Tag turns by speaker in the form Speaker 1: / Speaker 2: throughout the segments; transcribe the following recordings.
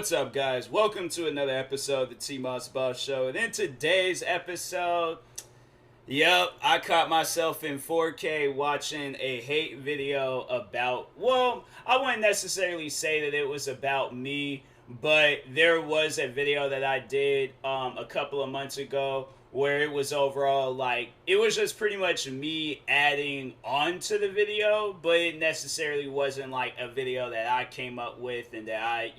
Speaker 1: What's up, guys? Welcome to another episode of the TMossBoss Show. And in today's episode, I caught myself in 4K watching a hate video about, well, I wouldn't necessarily say that it was about me, but there was a video that I did a couple of months ago where it was overall like, it was just pretty much me adding on to the video, but it necessarily wasn't like a video that I came up with and that I,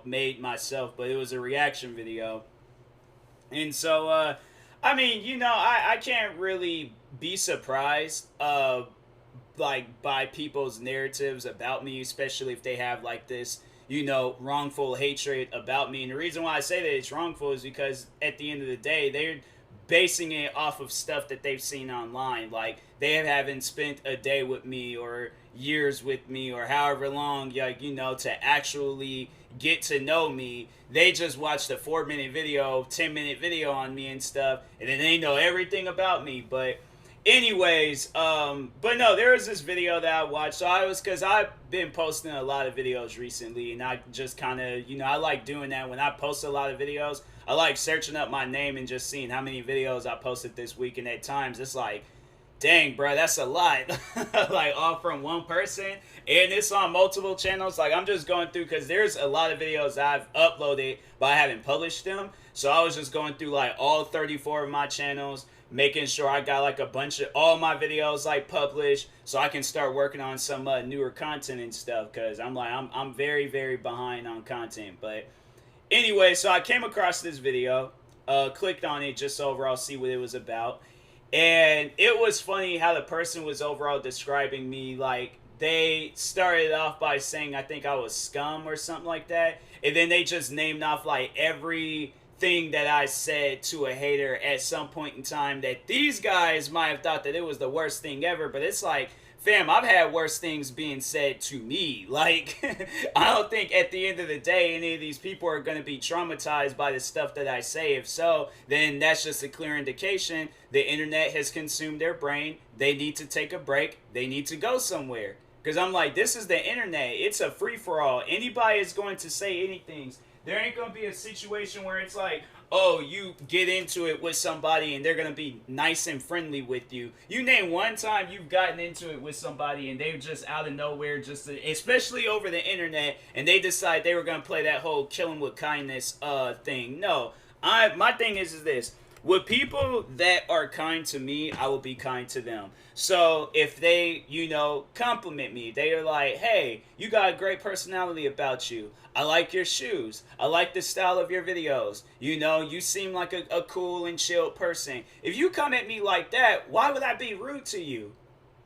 Speaker 1: made myself, but it was a reaction video. And so, I can't really be surprised, like, by people's narratives about me, especially if they have, like, this, wrongful hatred about me. And the reason why I say that it's wrongful is because at the end of the day, they're basing it off of stuff that they've seen online. Like, they haven't spent a day with me or years with me or however long, to actually get to know me. They just watched a 4-minute video, 10-minute video on me and stuff, and then they know everything about me. But anyways, but no, there was this video that I watched. So because I've been posting a lot of videos recently, and I just kind of, I like doing that. When I post a lot of videos, I like searching up my name and just seeing how many videos I posted this week. And at times it's like, dang, bro, that's a lot. Like, all from one person, and it's on multiple channels. Like, I'm just going through, because there's a lot of videos I've uploaded, but I haven't published them. So I was just going through, like, all 34 of my channels, making sure I got, like, a bunch of all my videos, like, published, so I can start working on some newer content and stuff, because I'm very, very behind on content. But anyway, so I came across this video, clicked on it just so overall see what it was about. And it was funny how the person was overall describing me. Like, they started off by saying I think I was scum or something like that. And then they just named off, like, everything that I said to a hater at some point in time, that these guys might have thought that it was the worst thing ever. But it's like, fam, I've had worse things being said to me. Like, I don't think at the end of the day any of these people are going to be traumatized by the stuff that I say. If so, then that's just a clear indication the internet has consumed their brain. They need to take a break. They need to go somewhere. Because I'm like, this is the internet. It's a free-for-all. Anybody is going to say anything. There ain't going to be a situation where it's like, oh, you get into it with somebody and they're going to be nice and friendly with you. You name one time you've gotten into it with somebody and they're just out of nowhere, especially over the internet, and they decide they were going to play that whole kill 'em with kindness thing. No, my thing is this. With people that are kind to me, I will be kind to them. So if they, compliment me, they are like, hey, you got a great personality about you. I like your shoes. I like the style of your videos. You seem like a cool and chill person. If you come at me like that, why would I be rude to you?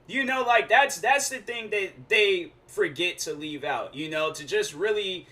Speaker 1: Like, that's the thing that they forget to leave out, to just really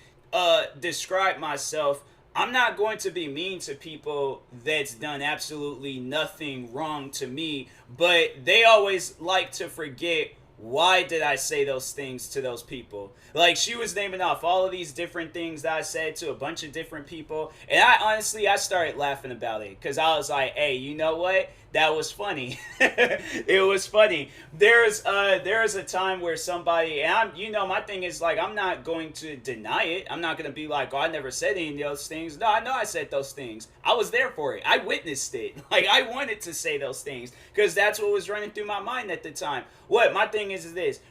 Speaker 1: describe myself. I'm not going to be mean to people that's done absolutely nothing wrong to me, but they always like to forget, why did I say those things to those people? Like, she was naming off all of these different things that I said to a bunch of different people, and I started laughing about it, because I was like, hey, you know what? That was funny. It was funny. There's a time where somebody, and my thing is, like, I'm not going to deny it. I'm not going to be like, oh, I never said any of those things. No, I know I said those things. I was there for it. I witnessed it. Like, I wanted to say those things, because that's what was running through my mind at the time. My thing is this.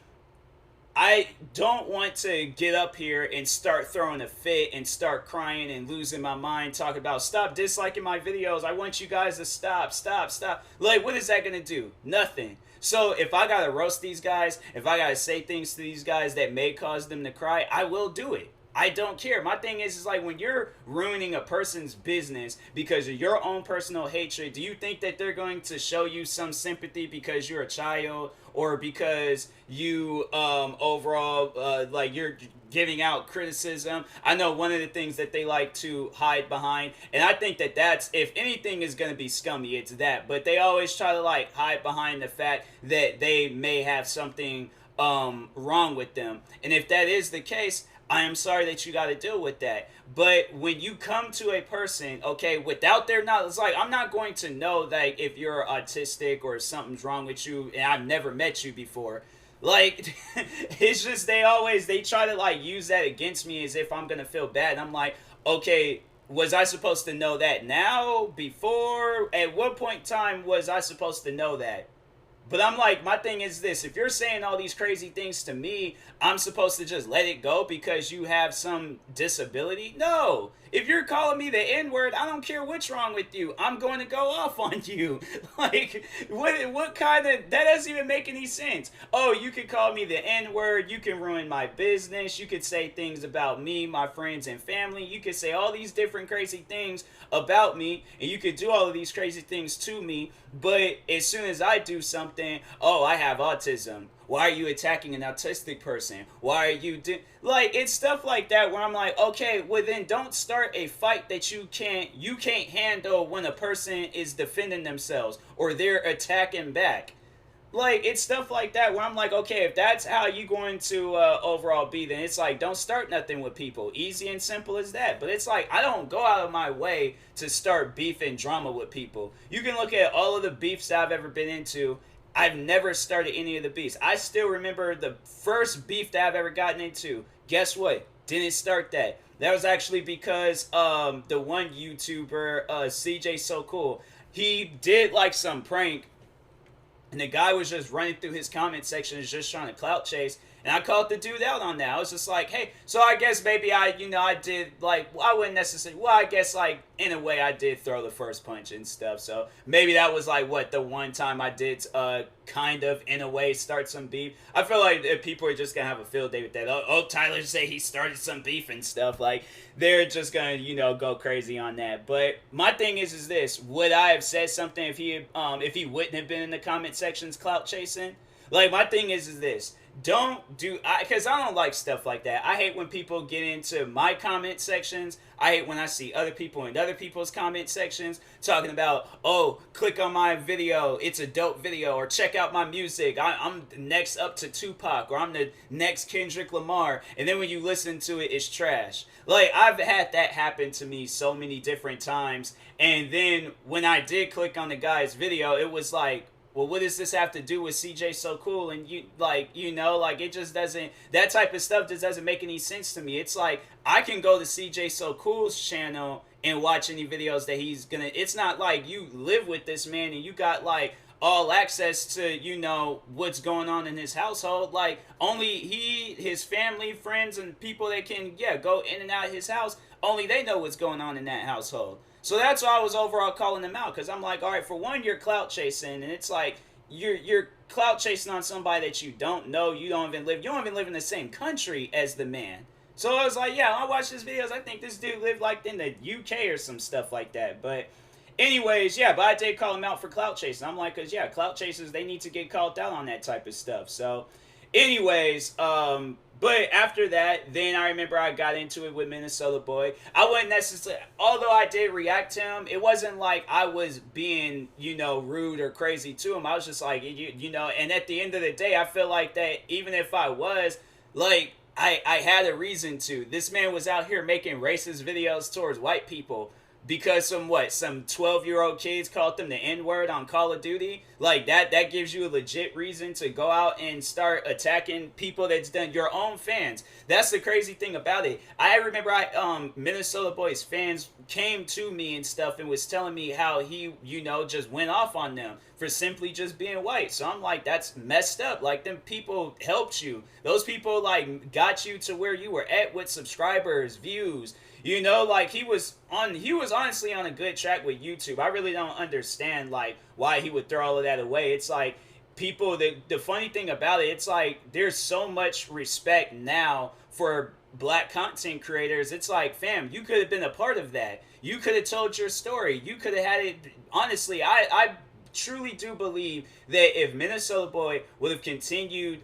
Speaker 1: I don't want to get up here and start throwing a fit and start crying and losing my mind, talking about stop disliking my videos. I want you guys to stop. Like, what is that going to do? Nothing. So if I got to roast these guys, if I got to say things to these guys that may cause them to cry, I will do it. I don't care. My thing is like, when you're ruining a person's business because of your own personal hatred, do you think that they're going to show you some sympathy because you're a child, or because you overall like you're giving out criticism? I know one of the things that they like to hide behind, and I think that that's, if anything is going to be scummy, it's that. But they always try to like hide behind the fact that they may have something wrong with them. And if that is the case, I am sorry that you got to deal with that. But when you come to a person, okay, without their knowledge, it's like, I'm not going to know that if you're autistic or something's wrong with you and I've never met you before. Like, it's just they try to like use that against me as if I'm gonna feel bad. And I'm like, okay, was I supposed to know that now? Before? At what point in time was I supposed to know that? But I'm like, my thing is this: if you're saying all these crazy things to me, I'm supposed to just let it go because you have some disability? No. If you're calling me the N word, I don't care what's wrong with you. I'm going to go off on you. Like, what kind of, that doesn't even make any sense. Oh, you could call me the N word. You can ruin my business. You could say things about me, my friends, and family. You could say all these different crazy things about me, and you could do all of these crazy things to me. But as soon as I do something, oh, I have autism. Why are you attacking an autistic person? Why are you like, it's stuff like that where I'm like, okay, well then don't start a fight that you can't handle when a person is defending themselves or they're attacking back. Like, it's stuff like that where I'm like, okay, if that's how you going to overall be, then it's like, don't start nothing with people. Easy and simple as that. But it's like, I don't go out of my way to start beef and drama with people. You can look at all of the beefs that I've ever been into. I've never started any of the beefs. I still remember the first beef that I've ever gotten into. Guess what? Didn't start that. That was actually because the one YouTuber, CJ So Cool, he did like some prank, and the guy was just running through his comment section, just trying to clout chase. And I called the dude out on that. I was just like, hey, so I guess maybe I did, like, I wouldn't necessarily, well, I guess, like, in a way I did throw the first punch and stuff. So maybe that was, like, what, the one time I did kind of, in a way, start some beef. I feel like people are just going to have a field day with that. Oh, Tyler say he started some beef and stuff. Like, they're just going to, go crazy on that. But my thing is this. Would I have said something if he wouldn't have been in the comment sections clout chasing? Like, my thing is this. Don't do, because I don't like stuff like that. I hate when people get into my comment sections. I hate when I see other people in other people's comment sections talking about, oh, click on my video, it's a dope video, or check out my music, I'm next up to Tupac, or I'm the next Kendrick Lamar, and then when you listen to it, it's trash. Like, I've had that happen to me so many different times, and then when I did click on the guy's video, it was like, well, what does this have to do with CJ So Cool? And it just doesn't, that type of stuff just doesn't make any sense to me. It's like, I can go to CJ So Cool's channel and watch any videos that he's gonna, it's not like you live with this man and you got like all access to, what's going on in his household. Like, only he, his family, friends, and people that can, go in and out of his house, only they know what's going on in that household. So that's why I was overall calling them out, because I'm like, all right, for one, you're clout chasing, and it's like you're clout chasing on somebody that you don't know, you don't even live in the same country as the man. So I was like, yeah, I watched his videos. I think this dude lived like in the UK or some stuff like that. But anyways, but I did call him out for clout chasing. I'm like, because clout chasers, they need to get called out on that type of stuff. So anyways, but after that, then I remember I got into it with Minnesota Boy. I wouldn't necessarily, although I did react to him, it wasn't like I was being, rude or crazy to him. I was just like, and at the end of the day, I feel like that even if I was, like, I had a reason to. This man was out here making racist videos towards white people because some 12-year-old kids called them the N-word on Call of Duty. Like, that gives you a legit reason to go out and start attacking people that's done, your own fans. That's the crazy thing about it. I remember Minnesota Boys fans came to me and stuff and was telling me how he, just went off on them for simply just being white. So I'm like, that's messed up. Like, them people helped you. Those people, like, got you to where you were at with subscribers, views. Like, he was honestly on a good track with YouTube. I really don't understand, like, why he would throw all of that away. It's like, people, the funny thing about it, it's like, there's so much respect now for black content creators. It's like, fam, you could have been a part of that. You could have told your story. You could have had it. Honestly, I truly do believe that if Minnesota Boy would have continued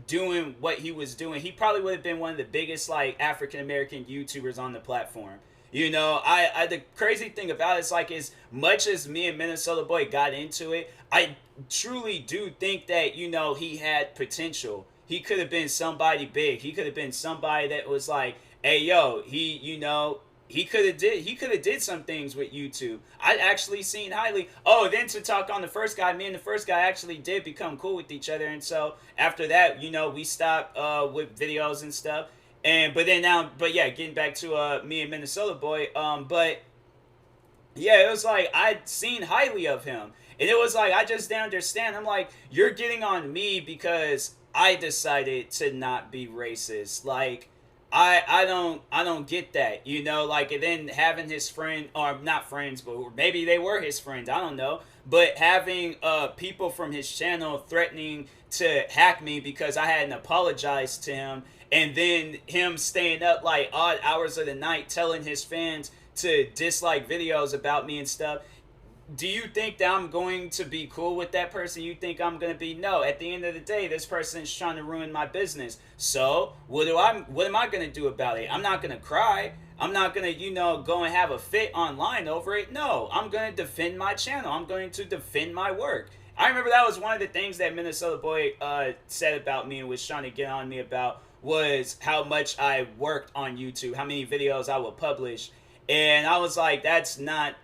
Speaker 1: doing what he was doing, he probably would have been one of the biggest, like, African American YouTubers on the platform. The crazy thing about it is, like, as much as me and Minnesota Boy got into it, I truly do think that, he had potential. He could have been somebody big. He could have been somebody that was like, hey, yo, he he could have did some things with YouTube. I actually seen highly. Oh, then to talk on the first guy, me and the first guy actually did become cool with each other, and so after that, we stopped with videos and stuff. And but then now, but yeah, getting back to me and Minnesota boy, but yeah, it was like I'd seen highly of him, and it was like I just didn't understand. I'm like, you're getting on me because I decided to not be racist. Like, I don't get that. Like, and then having his friend, or not friends, but maybe they were his friends. I don't know. But having people from his channel threatening to hack me because I hadn't apologized to him, and then him staying up like odd hours of the night telling his fans to dislike videos about me and stuff. Do you think that I'm going to be cool with that person? You think I'm going to be? No. At the end of the day, this person is trying to ruin my business. So what am I going to do about it? I'm not going to cry. I'm not going to, go and have a fit online over it. No, I'm going to defend my channel. I'm going to defend my work. I remember that was one of the things that Minnesota Boy said about me and was trying to get on me about, was how much I worked on YouTube, how many videos I would publish. And I was like, that's not,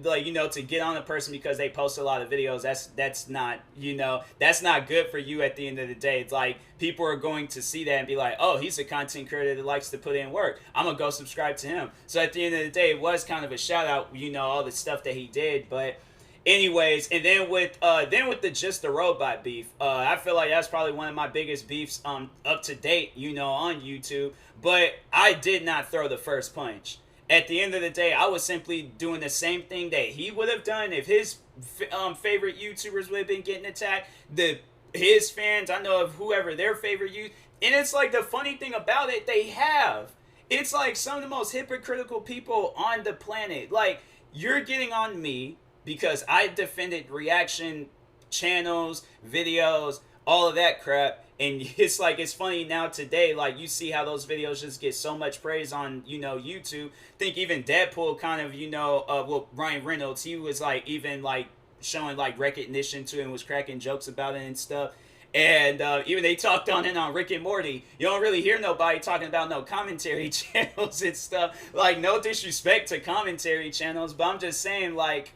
Speaker 1: like, to get on a person because they post a lot of videos, that's not, that's not good for you at the end of the day. It's like, people are going to see that and be like, oh, he's a content creator that likes to put in work, I'm gonna go subscribe to him. So at the end of the day, it was kind of a shout out, all the stuff that he did. But anyways, and then with the Just the Robot beef, I feel like that's probably one of my biggest beefs up to date, on YouTube. But I did not throw the first punch. At the end of the day, I was simply doing the same thing that he would have done if his favorite YouTubers would have been getting attacked. His fans, I know of whoever their favorite and it's like, the funny thing about it, they have. It's like some of the most hypocritical people on the planet. Like, you're getting on me because I defended reaction channels, videos, all of that crap. And it's like, it's funny now today, like, you see how those videos just get so much praise on, YouTube. I think even Deadpool kind of, Ryan Reynolds, he was like, even like showing like recognition to it and was cracking jokes about it and stuff. And even they talked on it on Rick and Morty. You don't really hear nobody talking about no commentary channels and stuff. Like, no disrespect to commentary channels, but I'm just saying, like,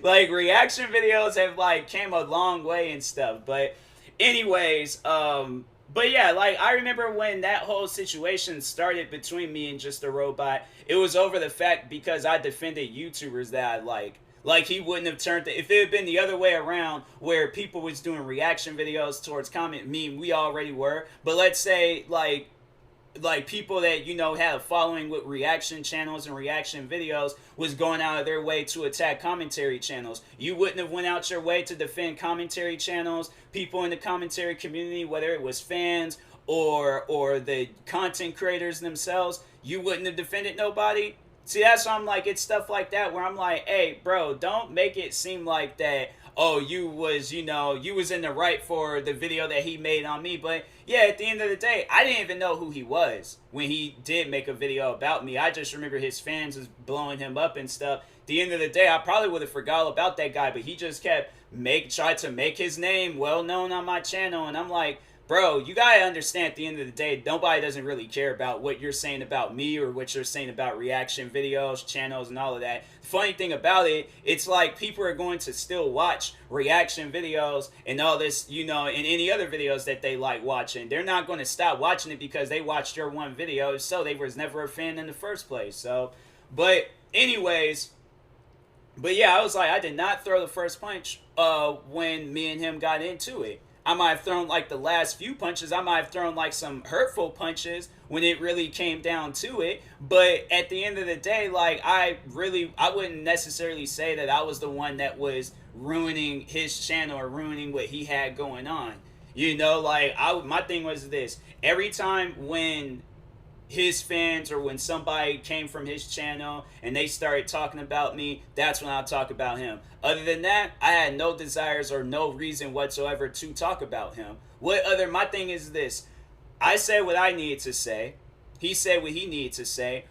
Speaker 1: like, reaction videos have like came a long way and stuff. But anyways, but yeah, like, I remember when that whole situation started between me and Just a Robot, it was over the fact because I defended YouTubers that I like. Like, he wouldn't have turned if it had been the other way around, where people was doing reaction videos towards we already were. But let's say, like people that, had a following with reaction channels and reaction videos was going out of their way to attack commentary channels. You wouldn't have went out your way to defend commentary channels, people in the commentary community, whether it was fans or the content creators themselves. You wouldn't have defended nobody. See, that's why I'm like, it's stuff like that where I'm like, hey, bro, don't make it seem like that, oh, you was in the right for the video that he made on me. But yeah, at the end of the day, I didn't even know who he was when he did make a video about me. I just remember his fans was blowing him up and stuff. At the end of the day, I probably would have forgot all about that guy, but he just kept tried to make his name well known on my channel. And I'm like, bro, you gotta understand, at the end of the day, nobody doesn't really care about what you're saying about me or what you're saying about reaction videos, channels, and all of that. The funny thing about it, it's like people are going to still watch reaction videos and all this, and any other videos that they like watching. They're not going to stop watching it because they watched your one video, so they was never a fan in the first place. So, but anyways, but yeah, I was like, I did not throw the first punch when me and him got into it. I might have thrown like the last few punches. I might have thrown like some hurtful punches when it really came down to it. But at the end of the day, like, I wouldn't necessarily say that I was the one that was ruining his channel or ruining what he had going on. Like, my thing was this. Every time when his fans or when somebody came from his channel and they started talking about me, that's when I'll talk about him. Other than that, I had no desires or no reason whatsoever to talk about him. My thing is this. I said what I needed to say. He said what he needed to say.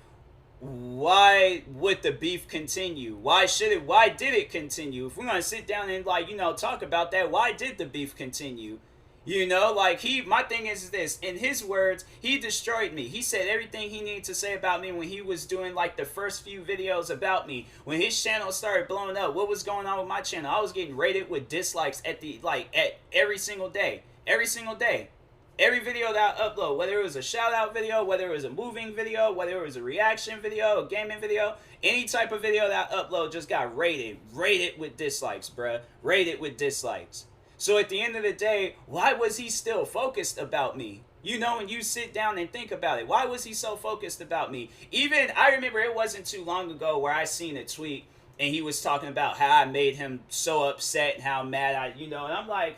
Speaker 1: Why would the beef continue? Why did it continue? If we're going to sit down and talk about that, why did the beef continue? You know, like my thing is this, in his words, he destroyed me. He said everything he needed to say about me when he was doing like the first few videos about me. When his channel started blowing up, what was going on with my channel? I was getting rated with dislikes at every single day. Every single day. Every video that I upload, whether it was a shout out video, whether it was a moving video, whether it was a reaction video, a gaming video, any type of video that I upload just got rated with dislikes, bruh. Rated with dislikes. So at the end of the day, why was he still focused about me? You know, when you sit down and think about it, why was he so focused about me? Even, I remember it wasn't too long ago where I seen a tweet and he was talking about how I made him so upset and how mad I, and I'm like,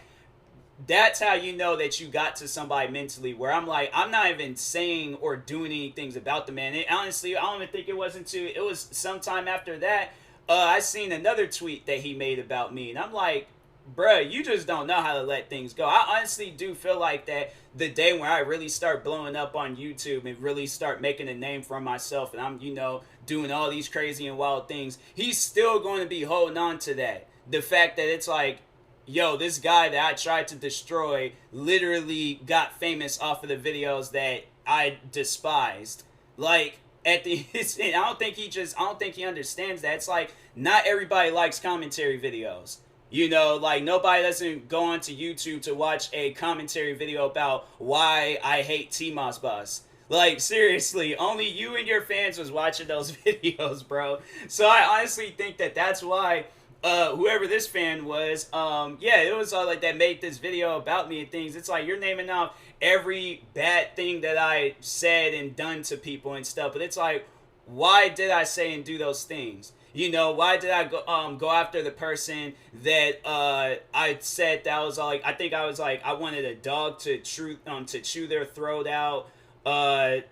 Speaker 1: that's how you know that you got to somebody mentally, where I'm like, I'm not even saying or doing anything about the man. Honestly, I don't even think it was sometime after that, I seen another tweet that he made about me, and I'm like, bruh, you just don't know how to let things go. I honestly do feel like that the day when I really start blowing up on YouTube and really start making a name for myself, and I'm, doing all these crazy and wild things, he's still going to be holding on to that. The fact that it's like, yo, this guy that I tried to destroy literally got famous off of the videos that I despised. Like, I don't think he understands that. It's like, not everybody likes commentary videos. Like, nobody doesn't go onto YouTube to watch a commentary video about why I hate TMossBoss. Like, seriously, only you and your fans was watching those videos, bro. So I honestly think that that's why whoever this fan was, it was like that made this video about me and things. It's like, you're naming off every bad thing that I said and done to people and stuff, but it's like, why did I say and do those things? Why did I go after the person that I said that was like, I think I was like, I wanted a dog to chew their throat out. I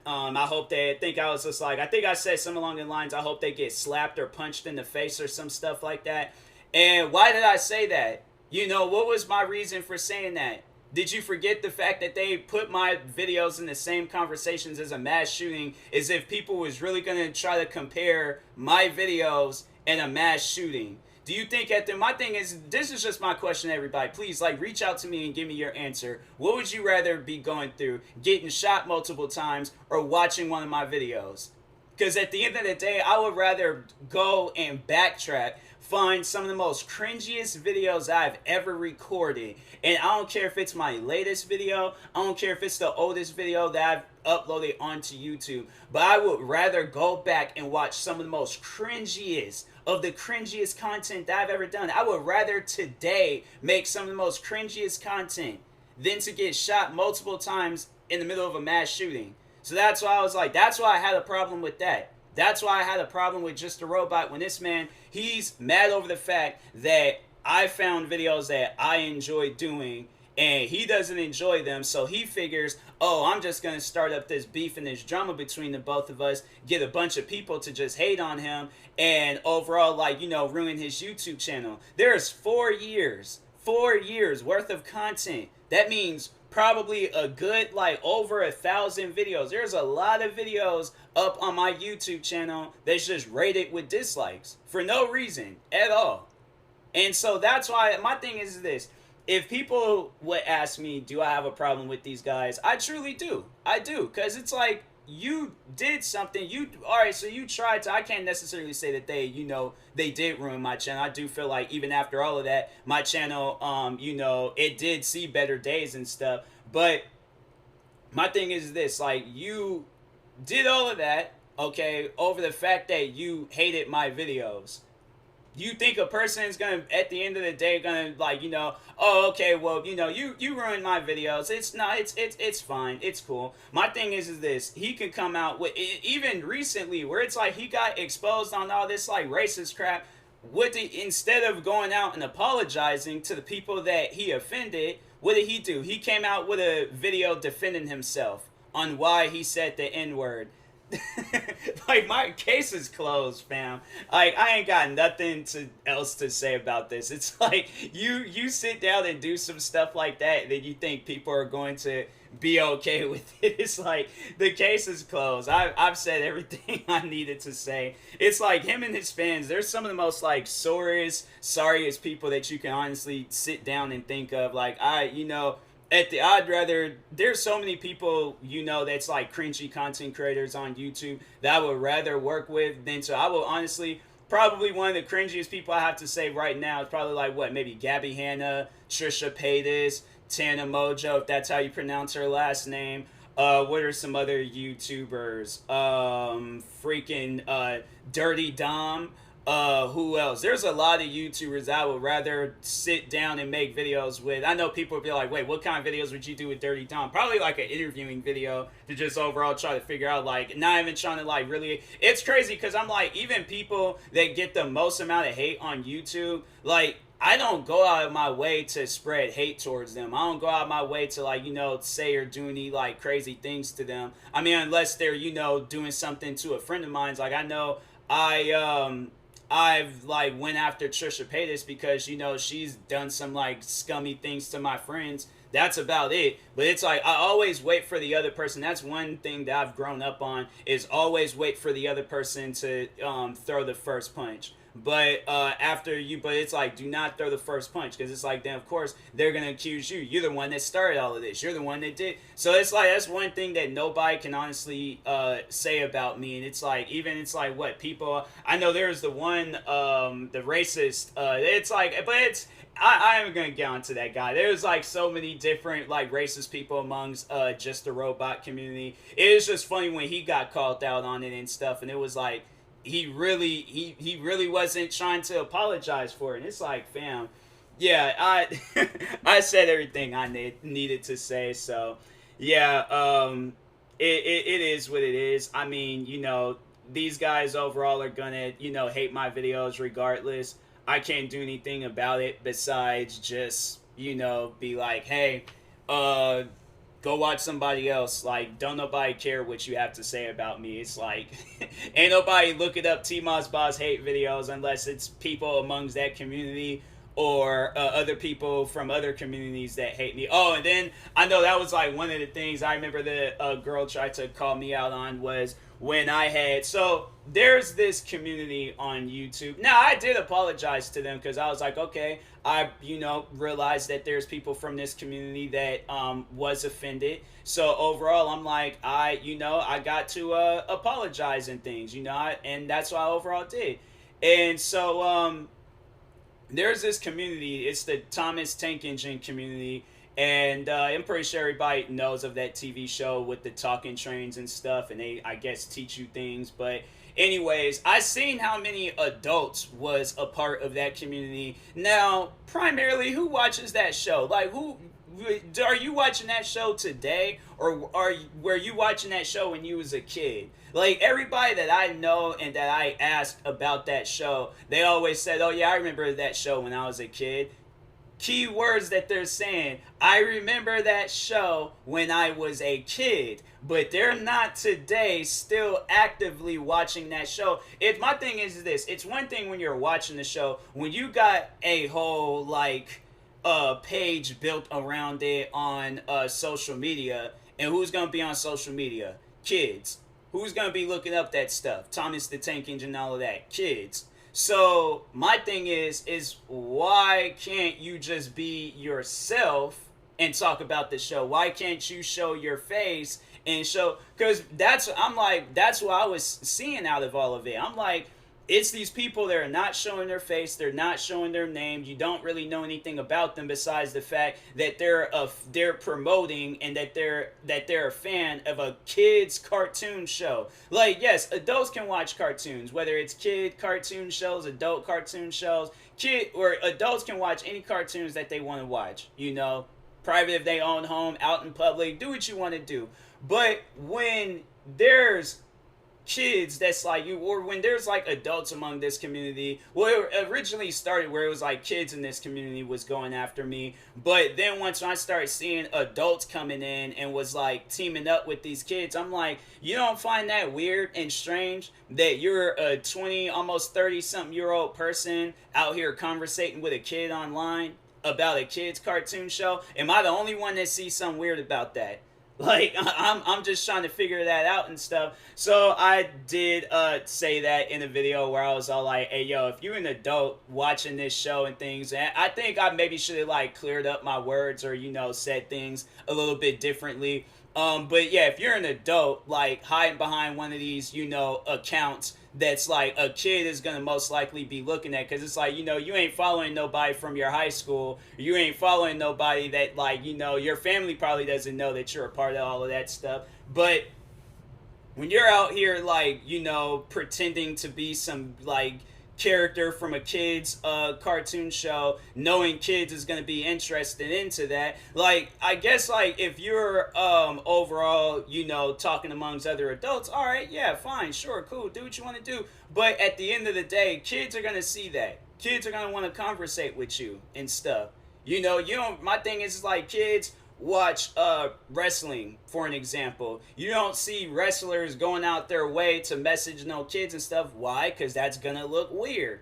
Speaker 1: think I said something along the lines, I hope they get slapped or punched in the face or some stuff like that. And why did I say that? What was my reason for saying that? Did you forget the fact that they put my videos in the same conversations as a mass shooting, as if people was really going to try to compare my videos and a mass shooting? Do you think my thing is, this is just my question to everybody. Please, reach out to me and give me your answer. What would you rather be going through? Getting shot multiple times or watching one of my videos? Because at the end of the day, I would rather go and backtrack, find some of the most cringiest videos I've ever recorded. And I don't care if it's my latest video. I don't care if it's the oldest video that I've uploaded onto YouTube. But I would rather go back and watch some of the most cringiest of the cringiest content that I've ever done. I would rather today make some of the most cringiest content than to get shot multiple times in the middle of a mass shooting. So that's why I was like, that's why I had a problem with that. That's why I had a problem with Just a Robot, when this man, he's mad over the fact that I found videos that I enjoy doing and he doesn't enjoy them, so he figures, oh, I'm just going to start up this beef and this drama between the both of us, get a bunch of people to just hate on him, and overall, ruin his YouTube channel. There's 4 years worth of content. That means probably a good, over 1,000 videos. There's a lot of videos up on my YouTube channel that's just rated with dislikes for no reason at all. And so that's why my thing is this. If people would ask me, do I have a problem with these guys? I truly do. I do. Because it's like, you did something. Alright, so you tried to, I can't necessarily say that they did ruin my channel. I do feel like even after all of that, my channel, it did see better days and stuff. But my thing is this, you did all of that, okay, over the fact that you hated my videos. You think a person is gonna, at the end of the day, gonna oh, okay, well, you ruined my videos. It's fine, it's cool. My thing is this: he can come out with, even recently, where it's like he got exposed on all this racist crap. Instead of going out and apologizing to the people that he offended, what did he do? He came out with a video defending himself on why he said the N-word. My case is closed, fam. I ain't got nothing else to say about this. It's like, you sit down and do some stuff like that, and then you think people are going to be okay with it. It's like, the case is closed. I've said everything I needed to say. It's like, him and his fans, they're some of the most sorriest people that you can honestly sit down and think of. I'd rather, there's so many people, that's like cringy content creators on YouTube that I would rather work with than to, I will honestly, probably one of the cringiest people I have to say right now is probably like what, maybe Gabby Hanna, Trisha Paytas, Tana Mojo, if that's how you pronounce her last name. What are some other YouTubers? Freaking Dirty Dom. Who else? There's a lot of YouTubers I would rather sit down and make videos with. I know people would be like, wait, what kind of videos would you do with Dirty Dom? Probably like an interviewing video to just overall try to figure out, like, not even trying to, like, really. It's crazy because I'm like, even people that get the most amount of hate on YouTube, like, I don't go out of my way to spread hate towards them. I don't go out of my way to, like, say or do any, like, crazy things to them. I mean, unless they're, doing something to a friend of mine's. Like, I know I've like went after Trisha Paytas because she's done some like scummy things to my friends. That's about it. But it's like I always wait for the other person. That's one thing that I've grown up on is always wait for the other person to throw the first punch. But but it's like, do not throw the first punch because it's like, then of course they're gonna accuse you. You're the one that started all of this. You're the one that did. So it's like that's one thing that nobody can honestly say about me. And it's like even it's like what people. I know there's the one the racist. It's like, but it's. I am gonna get onto that guy. There's like so many different like racist people amongst just the robot community. It is just funny when he got called out on it and stuff, and it was like he really wasn't trying to apologize for it. And it's like, fam, yeah, I I said everything I needed to say. So yeah, it is what it is. I mean, these guys overall are gonna hate my videos regardless. I can't do anything about it besides just be like, hey, go watch somebody else. Like, don't nobody care what you have to say about me. It's like, ain't nobody looking up TMossBoss hate videos unless it's people amongst that community or other people from other communities that hate me. Oh, and then I know that was like one of the things I remember the girl tried to call me out on was when I had, so there's this community on YouTube. Now I did apologize to them because I was like, okay, I realized that there's people from this community that was offended. So overall, I'm like, I got to apologize and things, and that's what I overall did. And so there's this community. It's the Thomas Tank Engine community. And I'm pretty sure everybody knows of that TV show with the talking trains and stuff, and they, I guess, teach you things. But anyways, I seen how many adults was a part of that community. Now, primarily, who watches that show? Like, who are you watching that show today, or were you watching that show when you was a kid? Like, everybody that I know and that I asked about that show, they always said, oh yeah, I remember that show when I was a kid. Key words that they're saying, I remember that show when I was a kid, but they're not today still actively watching that show. My thing is this, it's one thing when you're watching the show, when you got a whole like page built around it on social media, and who's gonna be on social media? Kids. Who's gonna be looking up that stuff? Thomas the Tank Engine and all of that? Kids. So my thing is why can't you just be yourself and talk about the show? Why can't you show your face and show? Because that's what I was seeing out of all of it. I'm like, it's these people that are not showing their face, they're not showing their name. You don't really know anything about them besides the fact that they're promoting and that they're a fan of a kids cartoon show. Like, yes, adults can watch cartoons, whether it's kid cartoon shows, adult cartoon shows, or adults can watch any cartoons that they want to watch. Private if they own home, out in public, do what you want to do. But when there's kids that's like you, or when there's like adults among this community, well, it originally started where it was like kids in this community was going after me, but then once I started seeing adults coming in and was like teaming up with these kids, I'm like, you don't find that weird and strange that you're a 20 almost 30 something year old person out here conversating with a kid online about a kid's cartoon show? Am I the only one that sees something weird about that? Like I'm just trying to figure that out and stuff. So I did say that in a video where I was all like, "Hey yo, if you're an adult watching this show and things," and I think I maybe should have like cleared up my words or said things a little bit differently. But yeah, if you're an adult, like hiding behind one of these, accounts that's like a kid is gonna most likely be looking at, because it's like, you ain't following nobody from your high school, you ain't following nobody that, like, your family probably doesn't know that you're a part of all of that stuff. But when you're out here, like, pretending to be some like character from a kid's cartoon show, knowing kids is going to be interested into that, like, I guess, like, if you're overall, talking amongst other adults, all right, yeah, fine, sure, cool, do what you want to do. But at the end of the day, kids are going to see that, kids are going to want to conversate with you and stuff. You don't, my thing is, like, kids watch wrestling, for an example. You don't see wrestlers going out their way to message no kids and stuff. Why? Because that's gonna look weird.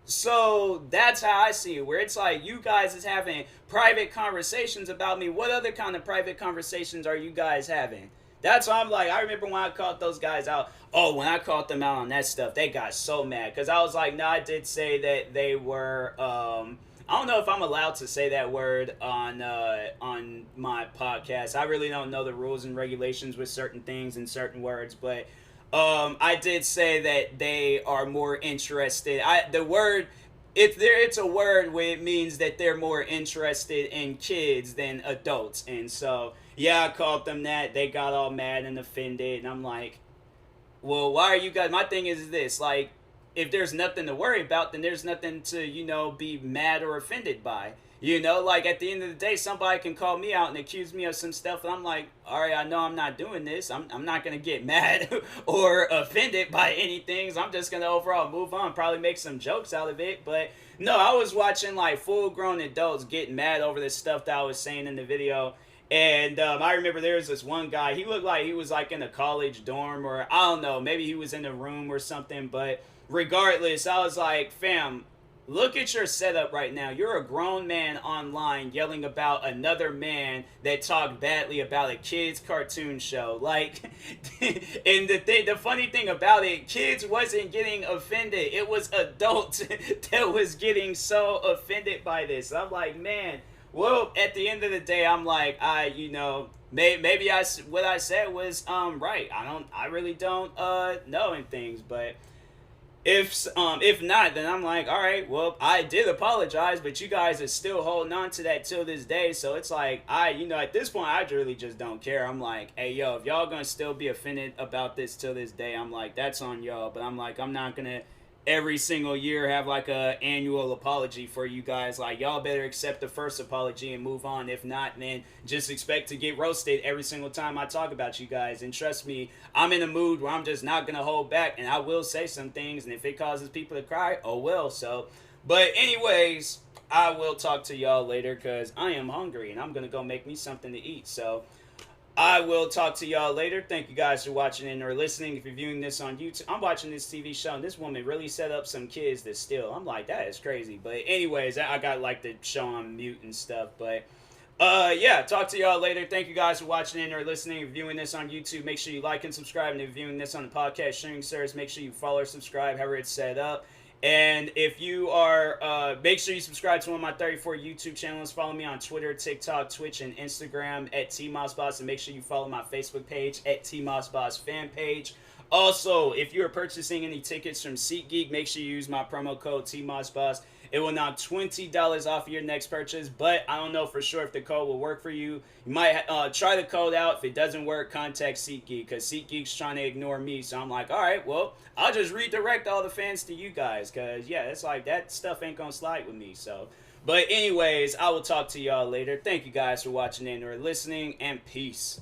Speaker 1: So that's how I see it, where it's like you guys is having private conversations about me. What other kind of private conversations are you guys having? That's why I'm like, I remember when I called those guys out. Oh, when I called them out on that stuff, they got so mad. Because I was like, no, I did say that they were, I don't know if I'm allowed to say that word on my podcast. I really don't know the rules and regulations with certain things and certain words, but I did say that they are more interested. The word, it's a word where it means that they're more interested in kids than adults, and so yeah, I called them that. They got all mad and offended, and I'm like, well, why are you guys? My thing is this, like, if there's nothing to worry about, then there's nothing to, be mad or offended by. Like, at the end of the day, somebody can call me out and accuse me of some stuff, and I'm like, all right, I know I'm not doing this. I'm not going to get mad or offended by anything. So I'm just going to overall move on, probably make some jokes out of it. But no, I was watching, like, full-grown adults getting mad over this stuff that I was saying in the video. And I remember there was this one guy. He looked like he was like in a college dorm, or I don't know, maybe he was in a room or something. But regardless, I was like, fam, look at your setup right now. You're a grown man online yelling about another man that talked badly about a kid's cartoon show. Like, and the funny thing about it, kids wasn't getting offended. It was adults that was getting so offended by this. I'm like, man. Well, at the end of the day, I'm like, maybe what I said was right. I really don't know in things, but if not, then I'm like, all right, well, I did apologize, but you guys are still holding on to that till this day. So it's like, at this point, I really just don't care. I'm like, hey, yo, if y'all gonna still be offended about this till this day, I'm like, that's on y'all. But I'm like, I'm not gonna every single year have like a annual apology for you guys. Like, y'all better accept the first apology and move on. If not, then just expect to get roasted every single time I talk about you guys. And trust me, I'm in a mood where I'm just not gonna hold back, and I will say some things, and if it causes people to cry, oh well. So, but anyways, I will talk to y'all later because I am hungry and I'm gonna go make me something to eat. So I will talk to y'all later. Thank you guys for watching and or listening. If you're viewing this on YouTube, I'm watching this TV show, and this woman really set up some kids that steal. I'm like, that is crazy. But anyways, I got like the show on mute and stuff. But yeah, talk to y'all later. Thank you guys for watching and or listening. If you're viewing this on YouTube, make sure you like and subscribe. And if you're viewing this on the podcast streaming service, make sure you follow or subscribe, however it's set up. And if you are, make sure you subscribe to one of my 34 YouTube channels. Follow me on Twitter, TikTok, Twitch, and Instagram at TMossBoss. And make sure you follow my Facebook page at TMossBoss fan page. Also, if you are purchasing any tickets from SeatGeek, make sure you use my promo code TMossBoss. It will knock $20 off your next purchase, but I don't know for sure if the code will work for you. You might try the code out. If it doesn't work, contact SeatGeek, because SeatGeek's trying to ignore me. So I'm like, all right, well, I'll just redirect all the fans to you guys, because, yeah, it's like that stuff ain't going to slide with me. So, but anyways, I will talk to y'all later. Thank you guys for watching and or listening, and peace.